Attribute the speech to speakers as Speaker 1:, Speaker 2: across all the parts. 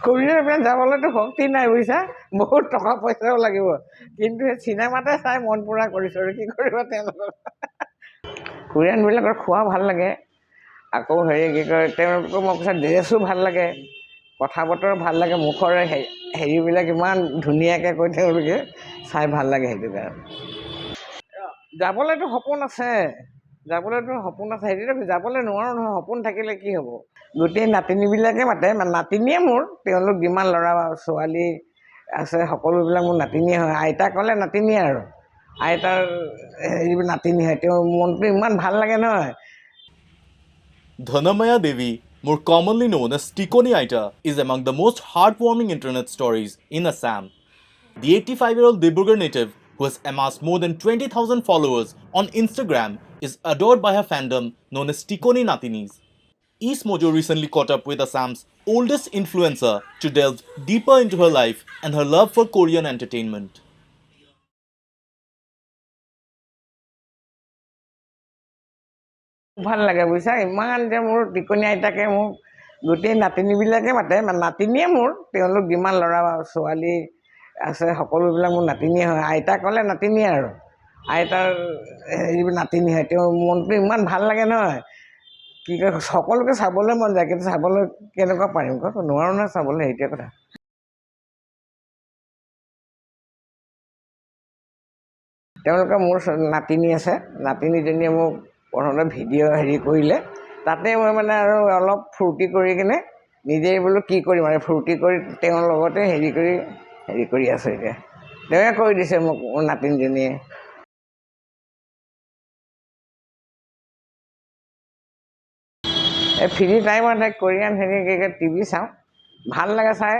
Speaker 1: কোৰিয়াৰ পৰা যাবলৈতো শক্তি নাই বুজিছা, বহুত টকা পইচাও লাগিব, কিন্তু সেই চিনেমাতে চাই মন পুৰা কৰিছোঁ আৰু কি কৰিব তেওঁলোকক। কোৰিয়ানবিলাকৰ খোৱা ভাল লাগে, আকৌ কি কয় তেওঁলোকৰ মই কৈছা ড্ৰেছো ভাল লাগে, কথা বতৰা ভাল লাগে, মুখৰ হেৰিবিলাক ইমান ধুনীয়াকৈ কৈ তেওঁলোকে চাই ভাল লাগে। সেইটো কাৰণে যাবলৈতো সপোন আছে, হেৰিটো যাবলৈ নোৱাৰোঁ নহয়, সপোন থাকিলে কি হ'ব। গোটেই নাতিনীবিলাকে মাতে, নাতিনীয়ে মোৰ, তেওঁলোক যিমান ল'ৰা ছোৱালী আছে সকলোবিলাক মোৰ নাতিনীয়ে হয়। আইতা ক'লে নাতিনীয়ে আৰু আইতাৰ হেৰিবোৰ নাতিনী হয়, তেওঁৰ মনটো ইমান ভাল লাগে নহয়।
Speaker 2: Dhanamaya Devi, more commonly known as Tikoni Aita, is among the most heartwarming internet stories in Assam. The 85-year-old Dibrugarh native, who has amassed more than 20,000 followers on Instagram, is adored by her fandom known as Tikoni Natinis. East Mojo recently caught up with Assam's oldest influencer to delve deeper into her life and her love for Korean entertainment.
Speaker 1: ভাল লাগে বুজিছা, ইমান যে মোৰ টিকনি আইতাকে মোক গোটেই নাতিনীবিলাকে মাতে, নাতিনীয়ে মোৰ, তেওঁলোক যিমান ল'ৰা ছোৱালী আছে সকলোবিলাক মোৰ নাতিনীয়ে হয়। আইতা ক'লে নাতিনীয়ে আৰু আইতাৰ হেৰিবোৰ নাতিনী হয়, তেওঁৰ মনটো ইমান ভাল লাগে নহয়। কি কয় সকলোকে চাবলৈ মন যায়, কিন্তু চাবলৈ কেনেকুৱা পাৰিম কওক, নোৱাৰোঁ নহয় চাবলৈ, সেইটোৱে কথা। তেওঁলোকে মোৰ নাতিনী আছে, নাতিনীজনীয়ে মোক প্ৰথমতে ভিডিঅ' হেৰি কৰিলে, তাতে মই মানে আৰু অলপ ফূৰ্তি কৰি কিনে নিজেই বোলো কি কৰিম আৰু ফূৰ্তি কৰি তেওঁৰ লগতে হেৰি কৰি আছোঁ এতিয়া। তেওঁৱে কৰি দিছে মোক মোৰ নাতিনীজনীয়ে। এই ফ্ৰী টাইমত কোৰিয়ান হেৰি টিভি চাওঁ, ভাল লাগে চাই,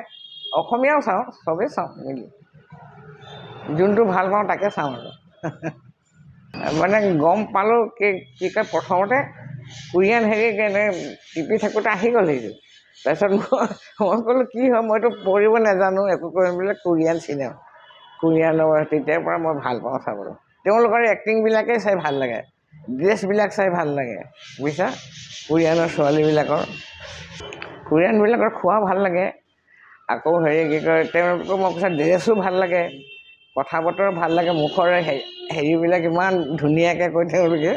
Speaker 1: অসমীয়াও চাওঁ, চবেই চাওঁ মিলি, যোনটো ভাল পাওঁ তাকে চাওঁ আৰু। মানে গম পালোঁ কি কয় প্ৰথমতে কোৰিয়ান হেৰি টিপি থাকোঁতে আহি গ'ল সেইটো। তাৰপিছত মই ক'লোঁ কি হয়, মইতো পঢ়িব নাজানো, একো কৰিম বোলে কোৰিয়ান চিনেমা, কোৰিয়ানৰ তেতিয়াৰ পৰা মই ভাল পাওঁ চাবলৈ। তেওঁলোকৰ এক্টিংবিলাকেই চাই ভাল লাগে, ড্ৰেছবিলাক চাই ভাল লাগে বুজিছা, কোৰিয়ানৰ ছোৱালীবিলাকৰ। কোৰিয়ানবিলাকৰ খোৱা ভাল লাগে, আকৌ কি কয় তেওঁলোকৰ মই কৈছা ড্ৰেছো ভাল লাগে, কথা বতৰা ভাল লাগে, মুখৰ হেৰিবিলাক ইমান ধুনীয়াকৈ কৈ তেওঁলোকে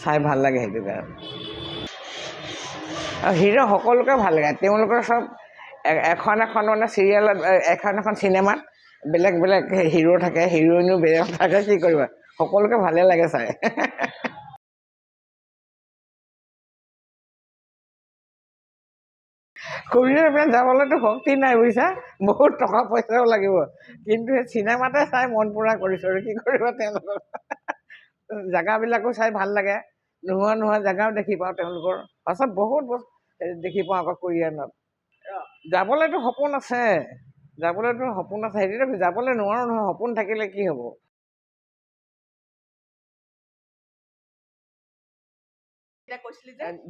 Speaker 1: চাই ভাল লাগে। সেইটো কাৰণে আৰু হিৰো সকলোকে ভাল লাগে, তেওঁলোকৰ চব এখন মানে চিৰিয়েলত, এখন চিনেমাত বেলেগ বেলেগ হিৰো থাকে, হিৰইনো বেলেগ থাকে, কি কৰিবা, সকলোকে ভালে লাগে চাই। কোৰিয়াৰ পৰা যাবলৈতো শক্তি নাই বুজিছা, বহুত টকা পইচাও লাগিব, কিন্তু সেই চিনেমাতে চাই মন পুৰা কৰিছোঁ আৰু কি কৰিব তেওঁলোকক। জেগাবিলাকো চাই ভাল লাগে, নোহোৱা জেগাও দেখি পাওঁ তেওঁলোকৰ, পাছত বহুত দেখি পাওঁ আকৌ কোৰিয়ানত। যাবলৈতো সপোন আছে, হেৰিটো যাবলৈ নোৱাৰোঁ নহয়, সপোন থাকিলে কি হ'ব।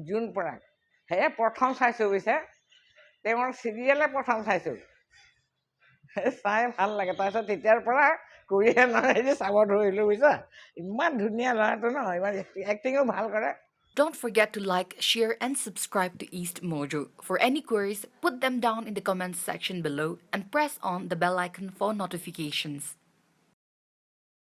Speaker 1: জোন পৰাগ সেয়ে প্ৰথম চাইছোঁ বুজিছে, তেওঁৰ চিৰিয়েলে প্ৰথম চাইছোঁ, চাই ভাল লাগে। তাৰপিছত তেতিয়াৰ পৰা কোৰিয়ানৰ হেৰি চাব ধৰিলোঁ বুজিছা, ইমান ধুনীয়া ল'ৰাটো ন, ইমান এক্টিঙো ভাল কৰে।
Speaker 3: Don't forget to like, share, and subscribe to East Mojo. For any queries, put them down in the comments section below and press on the bell icon for notifications.